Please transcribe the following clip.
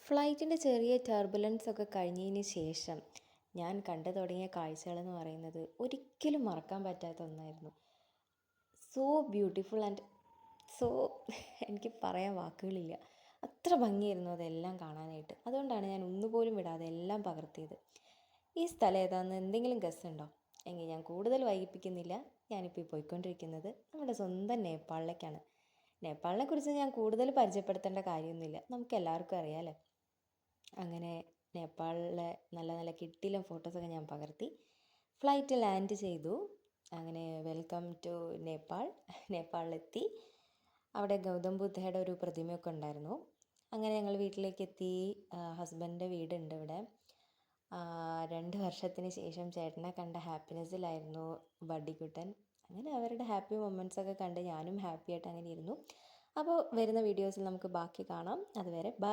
ഫ്ലൈറ്റിൻ്റെ ചെറിയ ടർബുലൻസ് ഒക്കെ കഴിഞ്ഞതിന് ശേഷം ഞാൻ കണ്ടു തുടങ്ങിയ കാഴ്ചകളെന്ന് പറയുന്നത് ഒരിക്കലും മറക്കാൻ പറ്റാത്ത ഒന്നായിരുന്നു. സോ ബ്യൂട്ടിഫുൾ ആൻഡ് സോ എനിക്ക് പറയാൻ വാക്കുകളില്ല. അത്ര ഭംഗിയായിരുന്നു അതെല്ലാം കാണാനായിട്ട്. അതുകൊണ്ടാണ് ഞാൻ ഒന്നുപോലും വിടാതെ എല്ലാം പകർത്തിയത്. ഈ സ്ഥലം ഏതാണെന്ന് എന്തെങ്കിലും ഗസ് ഉണ്ടോ? എങ്കിൽ ഞാൻ കൂടുതൽ വൈകിപ്പിക്കുന്നില്ല. ഞാനിപ്പോൾ പോയിക്കൊണ്ടിരിക്കുന്നത് നമ്മുടെ സ്വന്തം നേപ്പാളിലേക്കാണ്. നേപ്പാളിനെക്കുറിച്ച് ഞാൻ കൂടുതൽ പരിചയപ്പെടുത്തേണ്ട കാര്യമൊന്നുമില്ല, നമുക്ക് എല്ലാവർക്കും അറിയാമല്ലോ. അങ്ങനെ നേപ്പാളിലെ നല്ല നല്ല കിട്ടിലും ഫോട്ടോസൊക്കെ ഞാൻ പകർത്തി. ഫ്ലൈറ്റ് ലാൻഡ് ചെയ്തു. അങ്ങനെ വെൽക്കം ടു നേപ്പാളിലെത്തി. അവിടെ ഗൗതം ബുദ്ധയുടെ ഒരു പ്രതിമയൊക്കെ ഉണ്ടായിരുന്നു. അങ്ങനെ ഞങ്ങൾ വീട്ടിലേക്ക് എത്തി. ഹസ്ബൻഡിൻ്റെ വീടുണ്ട് ഇവിടെ. 2 വർഷത്തിന് ശേഷം ചേട്ടനെ കണ്ട ഹാപ്പിനെസ്സിലായിരുന്നു ബഡ്ഡിക്കുട്ടൻ. അങ്ങനെ അവരുടെ ഹാപ്പി മൊമെൻറ്റ്സൊക്കെ കണ്ട് ഞാനും ഹാപ്പി ആയിട്ട് അങ്ങനെ ഇരുന്നു. അപ്പോൾ വരുന്ന വീഡിയോസിൽ നമുക്ക് ബാക്കി കാണാം. അതുവരെ ബൈ.